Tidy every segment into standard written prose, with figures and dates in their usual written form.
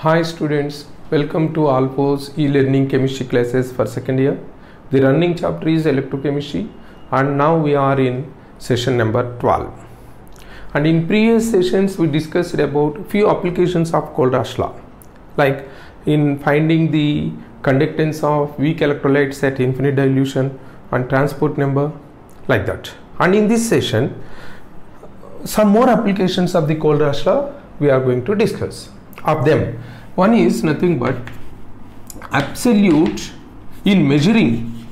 Hi students, welcome to Alpo's e-learning chemistry classes for second year. The running chapter is electrochemistry and now we are in session number 12. And in previous sessions we discussed about few applications of Kohlrausch law, like in finding the conductance of weak electrolytes at infinite dilution and transport number, like that. And in this session some more applications of the Kohlrausch law we are going to discuss. Of them, one is nothing but absolute in measuring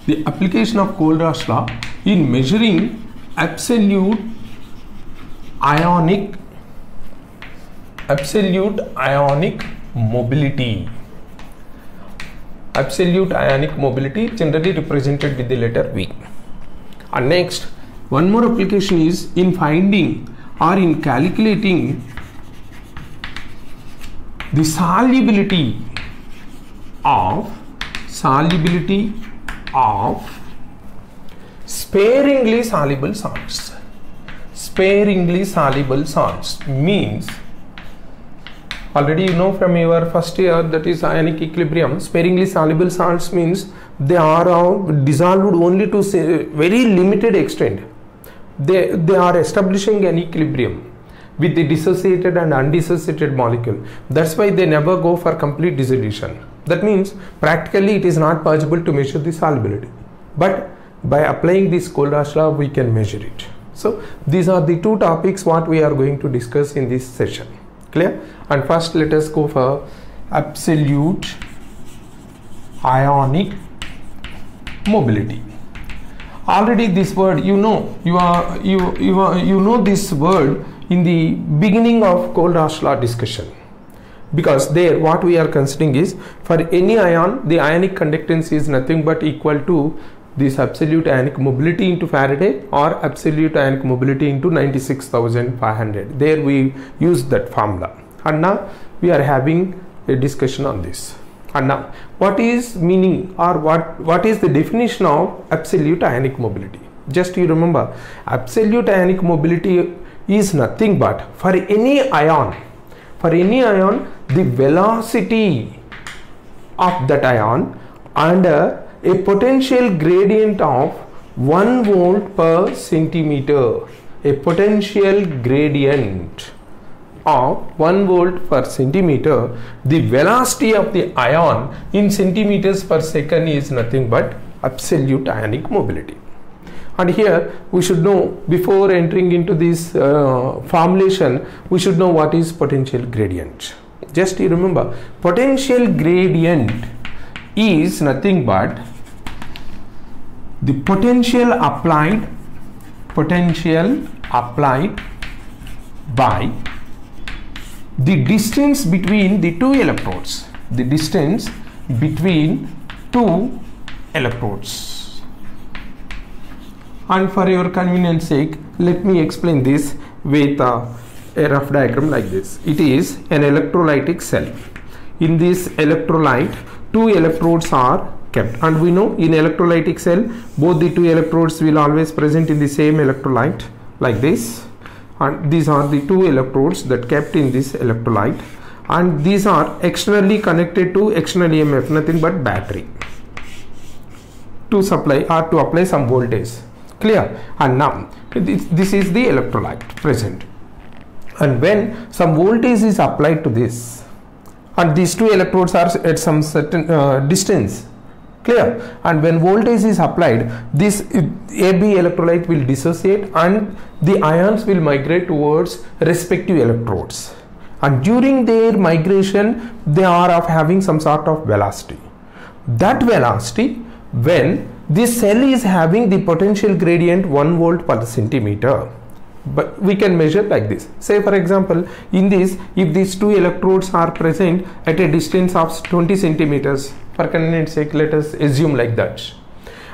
the application of Kohlrausch law in measuring absolute ionic mobility. Absolute ionic mobility generally represented with the letter V. And next, one more application is in finding or in calculating the solubility of sparingly soluble salts. Sparingly soluble salts means, already you know from your first year, that is ionic equilibrium. Sparingly soluble salts means they are dissolved only to very limited extent. They are establishing an equilibrium with the dissociated and undissociated molecule. That's why they never go for complete dissolution. That means practically it is not possible to measure the solubility, but by applying this Kohlrausch law we can measure it. So these are the two topics what we are going to discuss in this session. Clear? And first let us go for absolute ionic mobility. Already this word you know, you know this word in the beginning of Kohlrausch law discussion, because there what we are considering is, for any ion the ionic conductance is nothing but equal to this absolute ionic mobility into Faraday or absolute ionic mobility into 96,500. There we use that formula, and now we are having a discussion on this. And now what is meaning or what is the definition of absolute ionic mobility? Just you remember, absolute ionic mobility is nothing but for any ion the velocity of that ion under a potential gradient of 1 volt per centimeter. A potential gradient of 1 volt per centimeter. The velocity of the ion in centimeters per second is nothing but absolute ionic mobility. And here we should know, before entering into this formulation, we should know what is potential gradient. Just you remember, potential gradient is nothing but the potential applied by the distance between the two electrodes. The distance between two electrodes. And for your convenience sake, let me explain this with a rough diagram like this. It is an electrolytic cell. In this electrolyte, two electrodes are kept, and we know in electrolytic cell both the two electrodes will always present in the same electrolyte, like this. And these are the two electrodes that kept in this electrolyte, and these are externally connected to external EMF, nothing but battery, to supply or to apply some voltage. Clear? And now this is the electrolyte present, and when some voltage is applied to this, and these two electrodes are at some certain distance. Clear? And when voltage is applied, this AB electrolyte will dissociate and the ions will migrate towards respective electrodes, and during their migration they are having some sort of velocity. That velocity, when this cell is having the potential gradient 1 volt per centimeter, but we can measure like this. Say for example, in this, if these two electrodes are present at a distance of 20 centimeters, for convenience sake let us assume like that,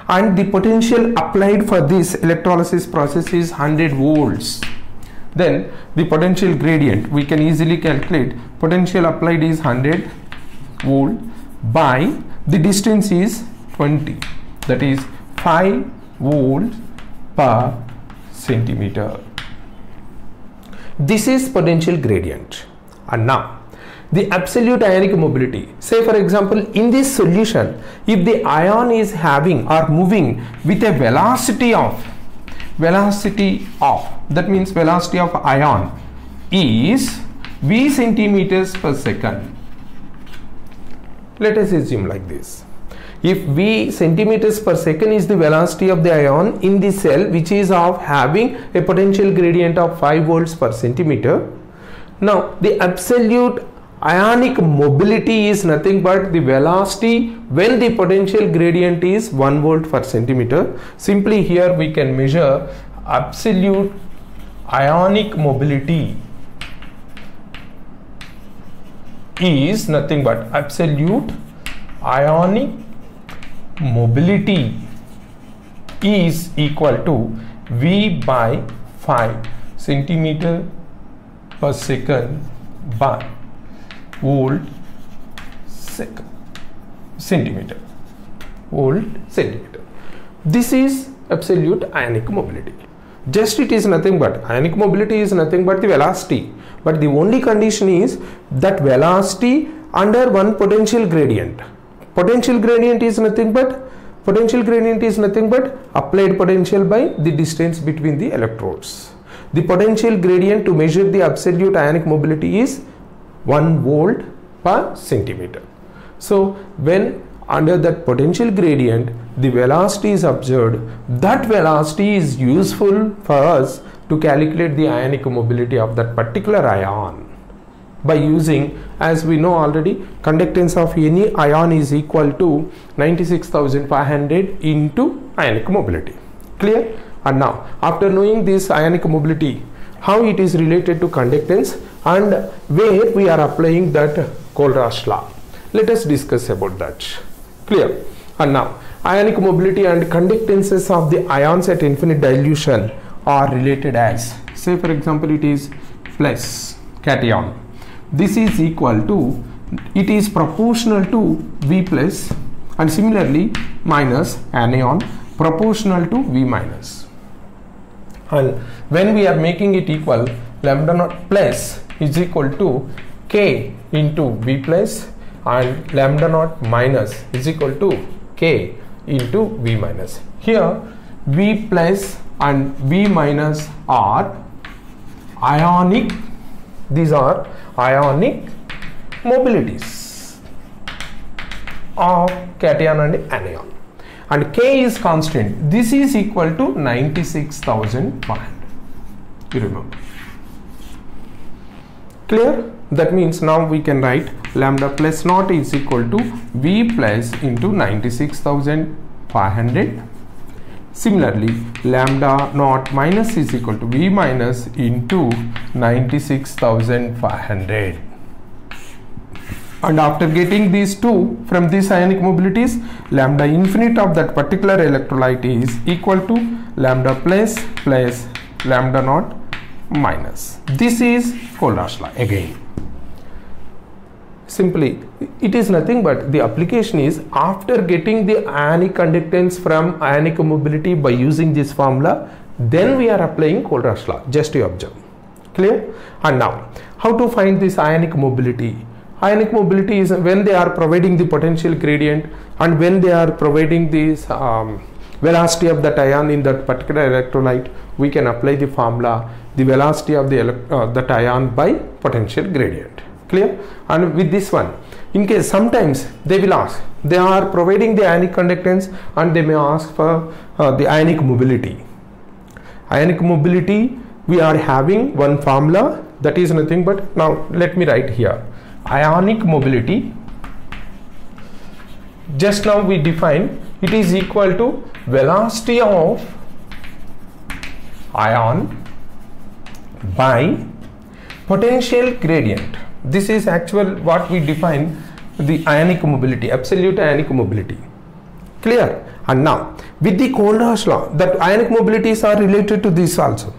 and the potential applied for this electrolysis process is 100 volts, then the potential gradient we can easily calculate. Potential applied is 100 volt by the distance is 20, that is 5 volts per centimeter. This is potential gradient. And now The absolute ionic mobility. Say for example, in this solution, if the ion is having or moving with a velocity of, that means velocity of ion is v centimeters per second. Let us assume like this. If v centimeters per second is the velocity of the ion in the cell, which is of having a potential gradient of 5 volts per centimeter, now the absolute ionic mobility is nothing but the velocity when the potential gradient is 1 volt per centimeter. Simply here we can measure absolute ionic mobility is nothing but absolute ionic mobility is equal to V by 5 centimeter per second by volt centimeter. This is absolute ionic mobility. Just it is nothing but, ionic mobility is nothing but the velocity, but the only condition is that velocity under one potential gradient. Potential gradient is nothing but applied potential by the distance between the electrodes. The potential gradient to measure the absolute ionic mobility is 1 volt per centimeter. So when under that potential gradient the velocity is observed, that velocity is useful for us to calculate the ionic mobility of that particular ion by using, as we know already, conductance of any ion is equal to 96,500 into ionic mobility. Clear? And now, after knowing this ionic mobility, how it is related to conductance and where we are applying that Kohlrausch law, let us discuss about that. Clear? And now, ionic mobility and conductances of the ions at infinite dilution are related as, say for example, it is plus cation. This is equal to, it is proportional to V plus, and similarly minus anion proportional to V minus. And when we are making it equal, lambda naught plus is equal to K into V plus and lambda naught minus is equal to K into V minus. Here V plus and V minus are ionic, these are ionic mobilities of cation and anion, and K is constant. This is equal to 96,500. You remember? Clear? That means now we can write lambda plus naught is equal to V plus into 96,500. Similarly, lambda naught minus is equal to V minus into 96,500. And after getting these two from these ionic mobilities, lambda infinite of that particular electrolyte is equal to lambda plus lambda naught minus. This is Kohlrausch law again. Simply, it is nothing but the application is after getting the ionic conductance from ionic mobility by using this formula, then we are applying Kohlrausch law, just to observe. Clear? And now, how to find this ionic mobility? Ionic mobility is when they are providing the potential gradient and when they are providing this velocity of that ion in that particular electrolyte, we can apply the formula, the velocity of the that ion by potential gradient. Clear? And with this one, in case sometimes they will ask, they are providing the ionic conductance and they may ask for the ionic mobility. Ionic mobility, we are having one formula, that is nothing but, now let me write here, ionic mobility, just now we define, it is equal to velocity of ion by potential gradient. This is actual what we define the ionic mobility, absolute ionic mobility. Clear? And now with the Kohlrausch law, that ionic mobilities are related to this also.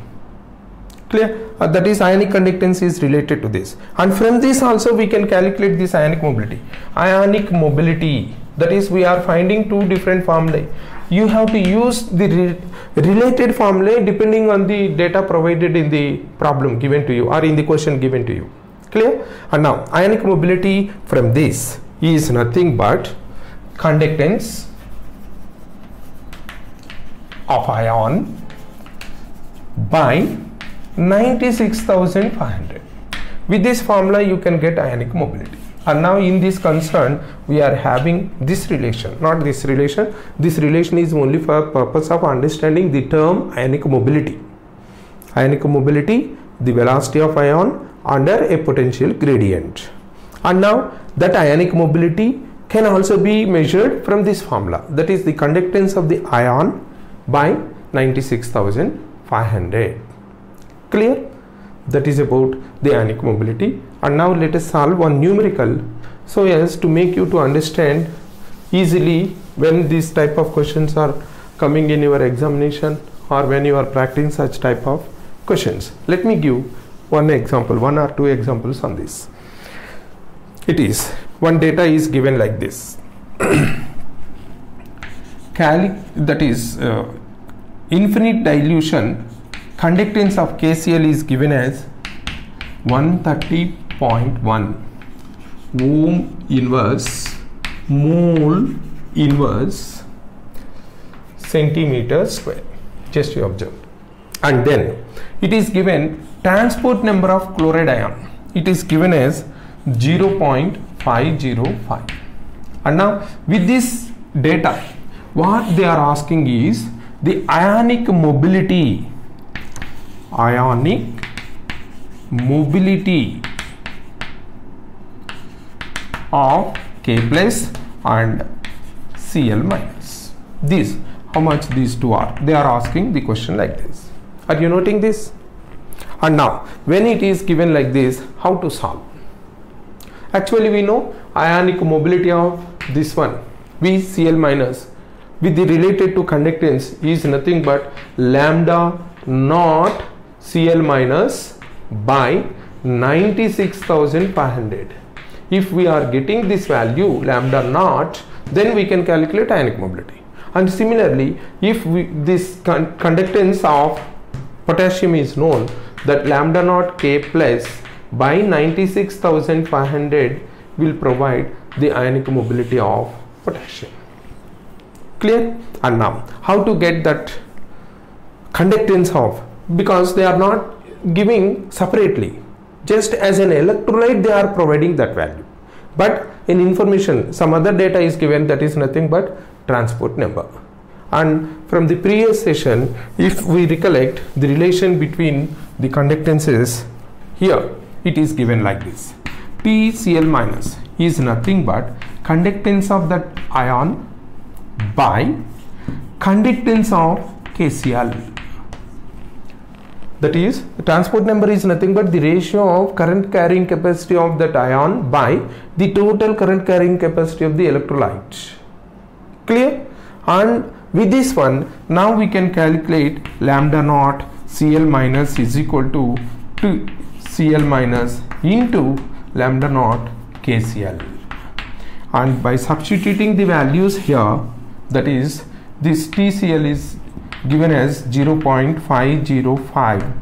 Clear? That is ionic conductance is related to this, and from this also we can calculate this ionic mobility. Ionic mobility, that is we are finding two different formulae. You have to use the related formulae depending on the data provided in the problem given to you or in the question given to you. Clear? And now ionic mobility from this is nothing but conductance of ion by 96,500. With this formula you can get ionic mobility. And now in this concern we are having this relation, not this relation. This relation is only for purpose of understanding the term ionic mobility. Ionic mobility, the velocity of ion under a potential gradient. And now that ionic mobility can also be measured from this formula, that is the conductance of the ion by 96,500. Clear? That is about the ionic mobility. And now let us solve one numerical so as to make you to understand easily when these type of questions are coming in your examination or when you are practicing such type of questions. Let me give one example, one or two examples on this. It is, one data is given like this. That is infinite dilution conductance of KCl is given as 130.1 ohm inverse mole inverse centimeter square. Just you observe. And then it is given transport number of chloride ion. It is given as 0.505. And now with this data, what they are asking is the ionic mobility. Ionic mobility of K plus and Cl minus. This, how much these two are. They are asking the question like this. Are you noting this? And now when it is given like this, how to solve? Actually we know ionic mobility of this one VCl minus with the related to conductance is nothing but lambda naught Cl minus by 96,500. If we are getting this value lambda naught, then we can calculate ionic mobility. And similarly, if this conductance of potassium is known, that lambda naught K plus by 96,500 will provide the ionic mobility of potassium. Clear? And now how to get that conductance of, because they are not giving separately, just as an electrolyte they are providing that value, but in information some other data is given, that is nothing but transport number. And from the previous session, if we recollect the relation between the conductances, here it is given like this. TCl minus is nothing but conductance of that ion by conductance of KCl. That is, the transport number is nothing but the ratio of current carrying capacity of that ion by the total current carrying capacity of the electrolyte. Clear? And with this one, now we can calculate lambda naught Cl minus is equal to Cl minus into lambda naught KCl. And by substituting the values here, that is, this TCl is given as 0.505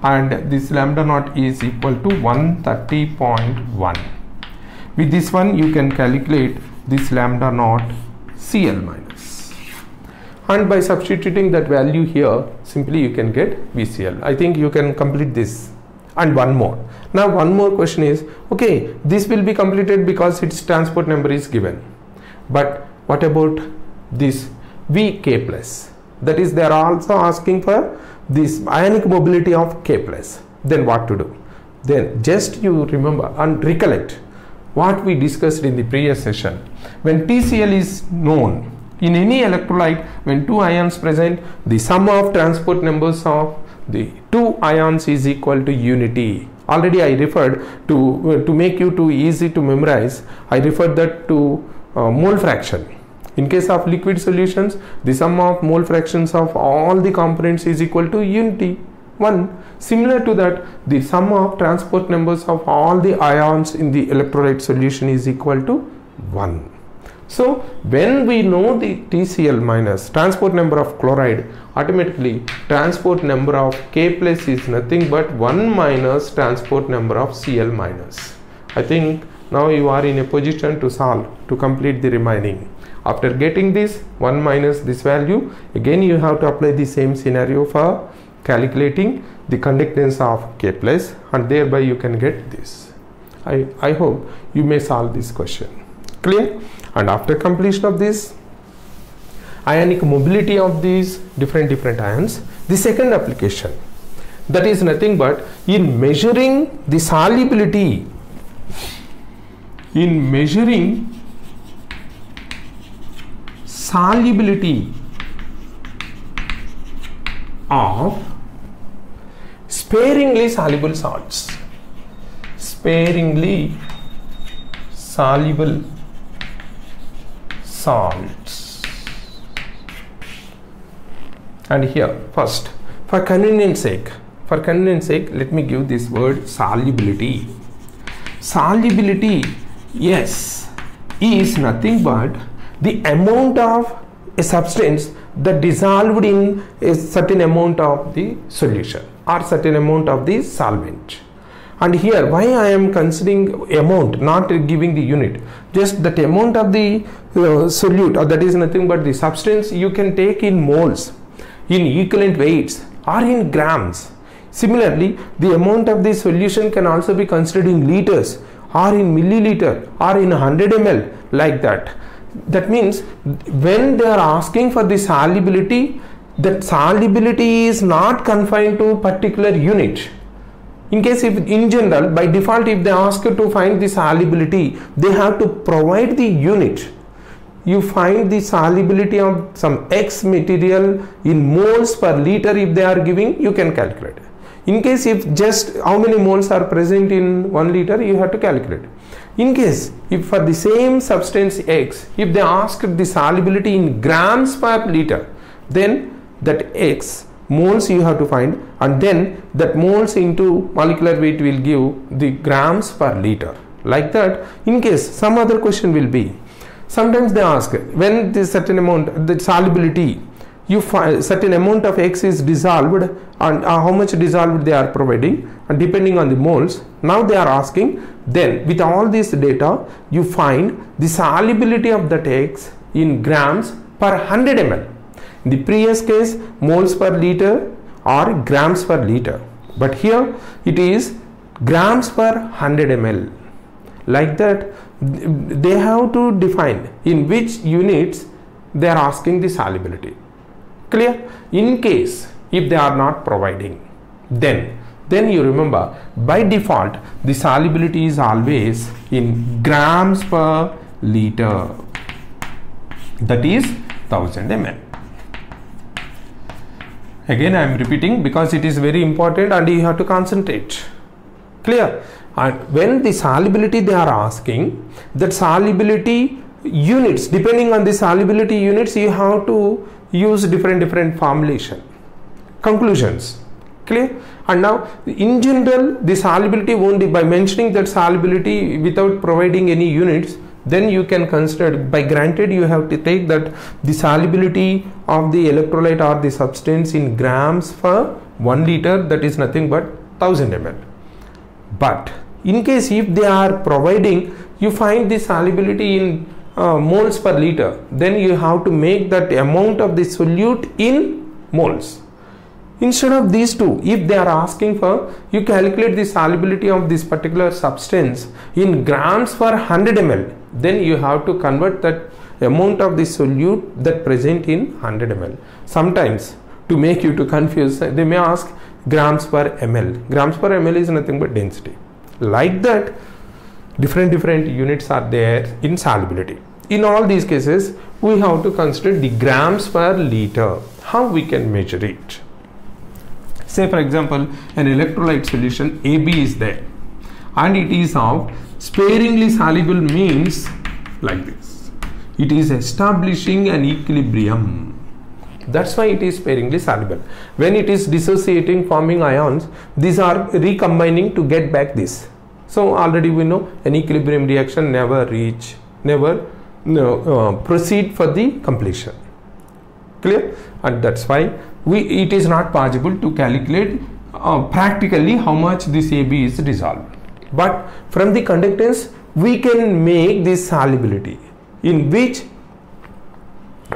and this lambda naught is equal to 130.1. With this one you can calculate this lambda naught Cl minus, and by substituting that value here simply you can get VCl. I think you can complete this. And one more. Now one more question is, okay, this will be completed because its transport number is given, but what about this Vk plus? That is, they are also asking for this ionic mobility of K plus. Then what to do? Then just you remember and recollect what we discussed in the previous session. When TCl is known in any electrolyte, when two ions present, the sum of transport numbers of the two ions is equal to unity. Already I referred to make you too easy to memorize, I referred that to mole fraction. In case of liquid solutions, the sum of mole fractions of all the components is equal to unity 1. Similar to that, the sum of transport numbers of all the ions in the electrolyte solution is equal to 1. So when we know the TCl minus, transport number of chloride, automatically transport number of K plus is nothing but 1 minus transport number of Cl minus. I think now you are in a position to solve, to complete the remaining. After getting this 1 minus this value, again you have to apply the same scenario for calculating the conductance of K plus, and thereby you can get this. I hope you may solve this question. Clear? And after completion of this, ionic mobility of these different ions, the second application, that is nothing but in measuring the solubility, of sparingly soluble salts. Sparingly soluble salts. And here first, for convenience sake, let me give this word solubility. Solubility, yes, is nothing but the amount of a substance that dissolved in a certain amount of the solution or certain amount of the solvent. And here why I am considering amount, not giving the unit, just that amount of the solute, or that is nothing but the substance you can take in moles, in equivalent weights, or in grams. Similarly, the amount of the solution can also be considered in liters, or in milliliter, or in 100 ml, like that. That means when they are asking for the solubility, that solubility is not confined to particular unit. In case if in general, by default, if they ask you to find the solubility, they have to provide the unit. You find the solubility of some X material in moles per liter. If they are giving, you can calculate. In case if just how many moles are present in 1 liter, you have to calculate. In case if for the same substance X, if they ask the solubility in grams per liter, then that X moles you have to find, and then that moles into molecular weight will give the grams per liter. Like that, in case some other question will be, sometimes they ask when this certain amount, the solubility, you find certain amount of X is dissolved, and how much dissolved they are providing, and depending on the moles, now they are asking, then with all this data you find the solubility of that X in grams per 100 ml. In the previous case, moles per liter or grams per liter, but here it is grams per 100 ml. Like that, they have to define in which units they are asking the solubility. Clear? In case if they are not providing, then you remember by default the solubility is always in grams per liter, that is 1000 ml. Again I am repeating because it is very important and you have to concentrate. Clear? And when the solubility they are asking, that solubility units, depending on the solubility units, you have to use different formulation. Conclusions. Clear? And now in general the solubility only by mentioning that solubility without providing any units, then you can consider, by granted you have to take that the solubility of the electrolyte or the substance in grams per 1 liter, that is nothing but 1000 ml. But in case if they are providing, you find the solubility in moles per liter, then you have to make that amount of the solute in moles. Instead of these two, if they are asking for, you calculate the solubility of this particular substance in grams per 100 ml, then you have to convert that amount of the solute that present in 100 ml. Sometimes to make you to confuse, they may ask grams per ml. Grams per ml is nothing but density. Like that, different units are there in solubility. In all these cases, we have to consider the grams per liter. How we can measure it? Say for example, an electrolyte solution AB is there and it is of sparingly soluble, means like this. It is establishing an equilibrium. That's why it is sparingly soluble. When it is dissociating, forming ions, these are recombining to get back this. So already we know an equilibrium reaction never proceed for the completion. Clear? And that's why it is not possible to calculate practically how much this AB is dissolved. But from the conductance we can make this solubility, in which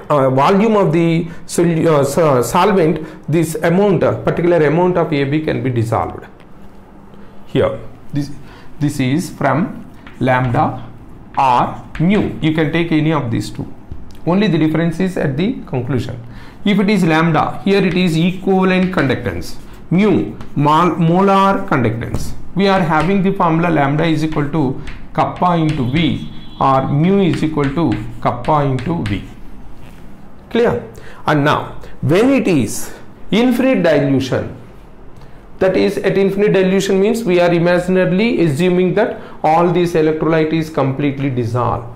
volume of the solvent, this amount, particular amount of AB can be dissolved. Here this is from lambda or mu. You can take any of these two. Only the difference is at the conclusion. If it is lambda, here it is equivalent conductance. Mu, molar conductance. We are having the formula lambda is equal to kappa into V, or mu is equal to kappa into V. Clear? And now when it is infinite dilution, that is at infinite dilution means we are imaginarily assuming that all this electrolyte is completely dissolved.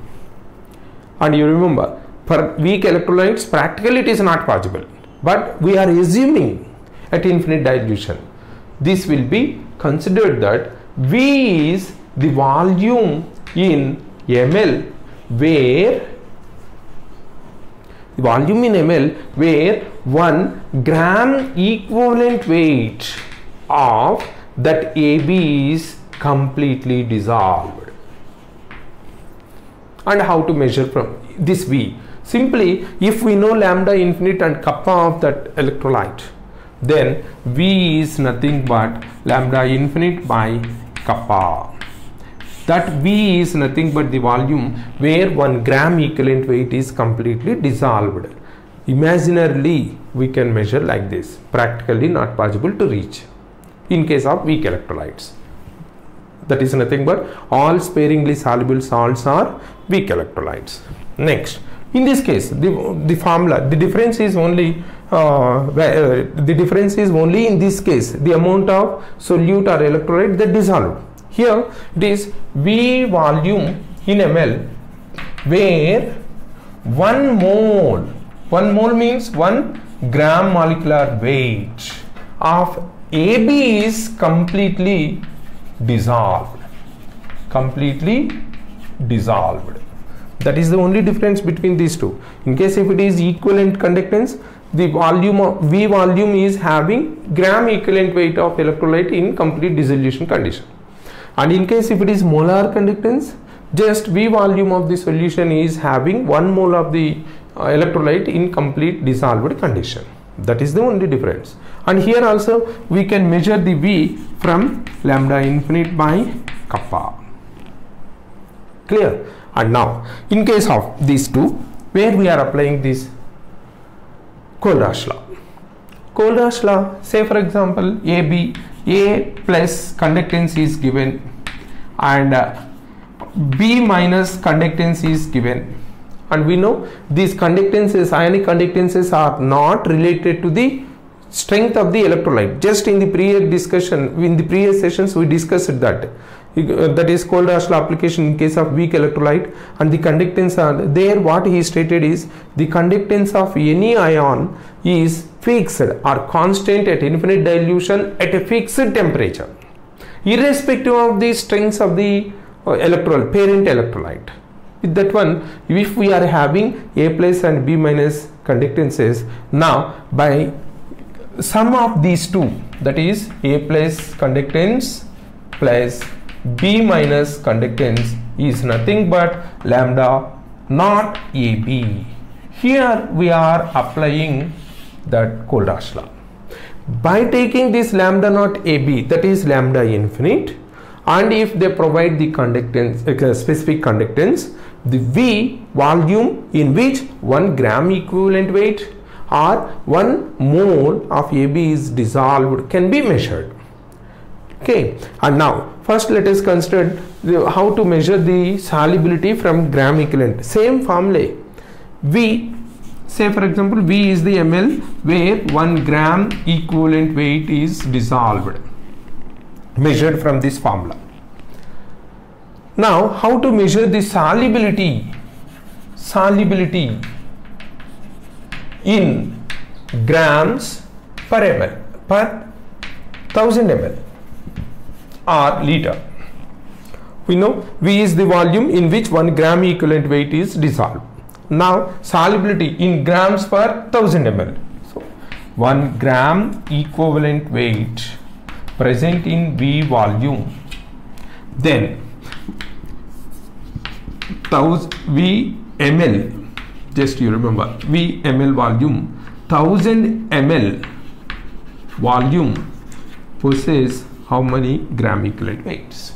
And you remember, for weak electrolytes practically it is not possible, but we are assuming at infinite dilution. This will be considered that V is the volume in ml where 1 gram equivalent weight of that AB is completely dissolved. And how to measure from this V? Simply, if we know lambda infinite and kappa of that electrolyte, then V is nothing but lambda infinite by kappa. That V is nothing but the volume where 1 gram equivalent weight is completely dissolved. Imaginarily we can measure like this, practically not possible to reach in case of weak electrolytes. That is nothing but all sparingly soluble salts are weak electrolytes. Next, in this case the formula, the difference is only in this case the amount of solute or electrolyte that dissolved. Here it is V volume in ml where 1 mole means 1 gram molecular weight of AB is completely dissolved. That is the only difference between these two. In case if it is equivalent conductance, the volume of V volume is having gram equivalent weight of electrolyte in complete dissolution condition. And in case if it is molar conductance, just V volume of the solution is having 1 mole of the electrolyte in complete dissolved condition. That is the only difference. And here also we can measure the V from lambda infinite by kappa. Clear? And now in case of these two, where we are applying this Kohlrausch law. Kohlrausch law, say for example AB, A plus conductance is given and B minus conductance is given, and we know these conductances, ionic conductances, are not related to the strength of the electrolyte. Just in the previous discussion, in the previous sessions we discussed that. That is Kohlrausch law application in case of weak electrolyte, and the conductance are there. What he stated is the conductance of any ion is fixed or constant at infinite dilution at a fixed temperature, irrespective of the strengths of the electrolyte, parent electrolyte. With that one, if we are having A plus and B minus conductances, now by sum of these two, that is A plus conductance plus B minus conductance is nothing but lambda not AB. Here we are applying that Kohlrausch law. By taking this lambda not AB, that is lambda infinite, and if they provide the conductance, specific conductance, the V volume in which 1 gram equivalent weight or 1 mole of AB is dissolved can be measured. Okay, and now first let us consider how to measure the solubility from gram equivalent. Same formula. V, say for example V is the ml where 1 gram equivalent weight is dissolved, measured from this formula. Now how to measure the solubility in grams per ml, per 1000 ml or liter. We know V is the volume in which 1 gram equivalent weight is dissolved. Now solubility in grams per 1000 ml. So 1 gram equivalent weight present in V volume, then V ml, just you remember V ml volume, 1000 ml volume possesses how many gram equivalent weights?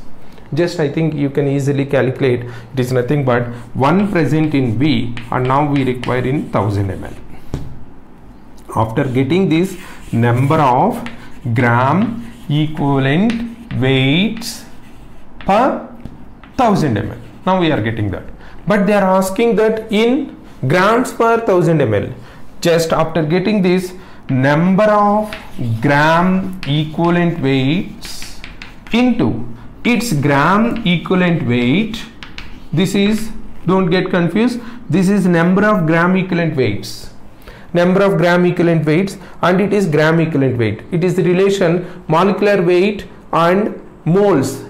Just I think you can easily calculate. It is nothing but 1 present in V and now we require in 1000 ml. After getting this number of gram equivalent weights per 1000 ml, now we are getting that, but they are asking that in grams per 1000 ml. Just after getting this number of gram equivalent weights into its gram equivalent weight, this is, don't get confused, this is number of gram equivalent weights, number of gram equivalent weights, and it is gram equivalent weight. It is the relation molecular weight and moles.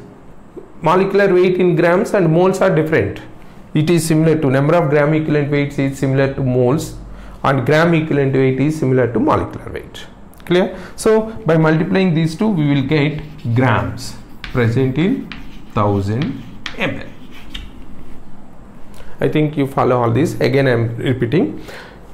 Molecular weight in grams and moles are different. It is similar to number of gram equivalent weights is similar to moles, and gram equivalent weight is similar to molecular weight. Clear? So by multiplying these two, we will get grams present in 1000 ml. I think you follow all this. Again I am repeating.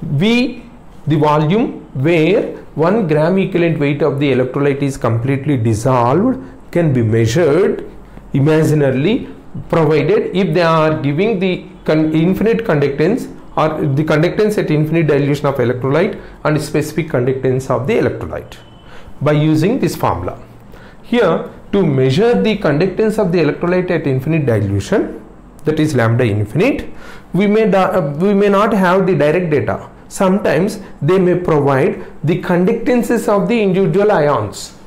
V, the volume where 1 gram equivalent weight of the electrolyte is completely dissolved, can be measured imaginarily, provided if they are giving the infinite conductance or the conductance at infinite dilution of electrolyte and specific conductance of the electrolyte by using this formula. Here, to measure the conductance of the electrolyte at infinite dilution, that is lambda infinite, we may not have the direct data. Sometimes they may provide the conductances of the individual ions.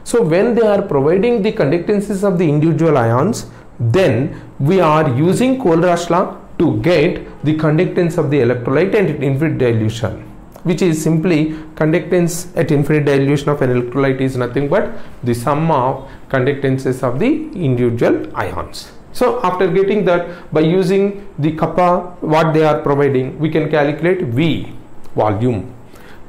So when they are providing the conductances of the individual ions, then we are using Kohlraasch law to get the conductance of the electrolyte at infinite dilution, which is simply conductance at infinite dilution of an electrolyte is nothing but the sum of conductances of the individual ions. So after getting that, by using the kappa what they are providing, we can calculate V volume.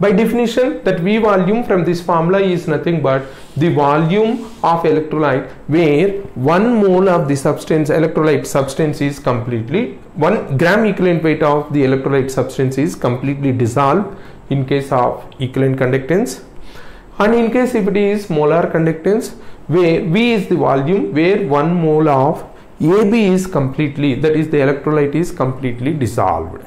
By definition, that V volume from this formula is nothing but the volume of electrolyte where 1 mole of the substance, electrolyte substance is completely, 1 gram equivalent weight of the electrolyte substance is completely dissolved in case of equivalent conductance, and in case if it is molar conductance, where V is the volume where 1 mole of AB is completely, that is the electrolyte is completely dissolved.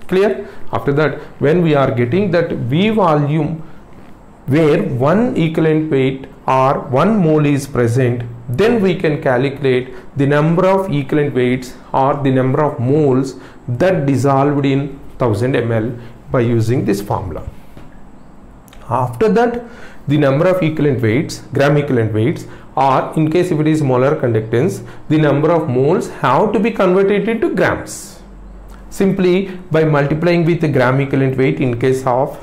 Clear? After that, when we are getting that V volume where 1 equivalent weight or 1 mole is present, then we can calculate the number of equivalent weights or the number of moles that dissolved in 1000 ml by using this formula. After that, the number of equivalent weights, gram equivalent weights, or in case if it is molar conductance, the number of moles have to be converted into grams. Simply by multiplying with the gram equivalent weight in case of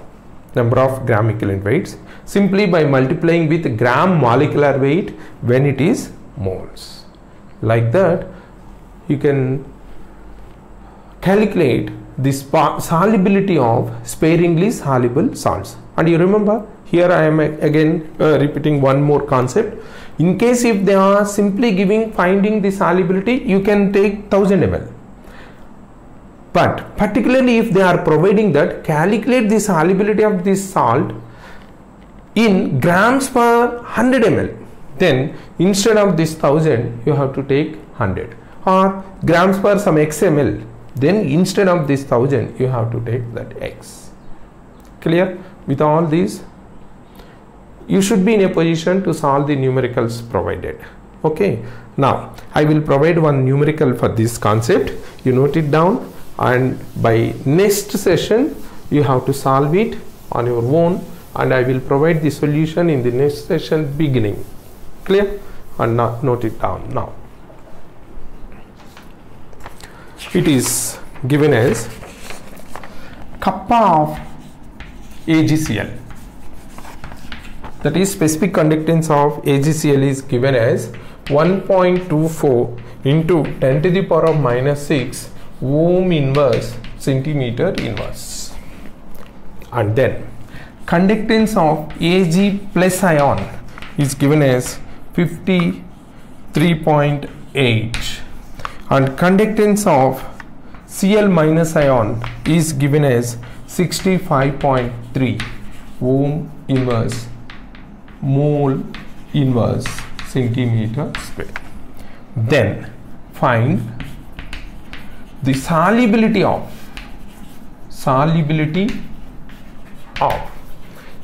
number of gram equivalent weights, simply by multiplying with gram molecular weight when it is moles. Like that, you can calculate the solubility of sparingly soluble salts. And you remember, here I am again repeating one more concept. In case if they are simply finding the solubility, you can take 1000 ml. But particularly if they are providing that, calculate the solubility of this salt in grams per 100 ml. Then instead of this 1000, you have to take 100, or grams per some x ml. Then instead of this 1000, you have to take that x. Clear? With all these, you should be in a position to solve the numericals provided. Okay. Now I will provide one numerical for this concept. You note it down, and by next session you have to solve it on your own, and I will provide the solution in the next session beginning. Clear? And now note it down. Now it is given as kappa of AgCl, that is specific conductance of AgCl is given as 1.24 into 10 to the power of minus 6 ohm inverse centimeter inverse. And then conductance of Ag plus ion is given as 53.8 and conductance of Cl minus ion is given as 65.3 ohm inverse mole inverse centimeter square. Then find the solubility of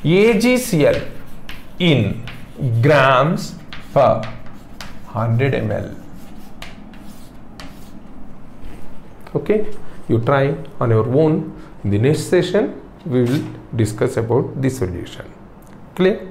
AgCl in grams per 100 ml. Okay, you try on your own. In the next session we will discuss about the solution. Clear?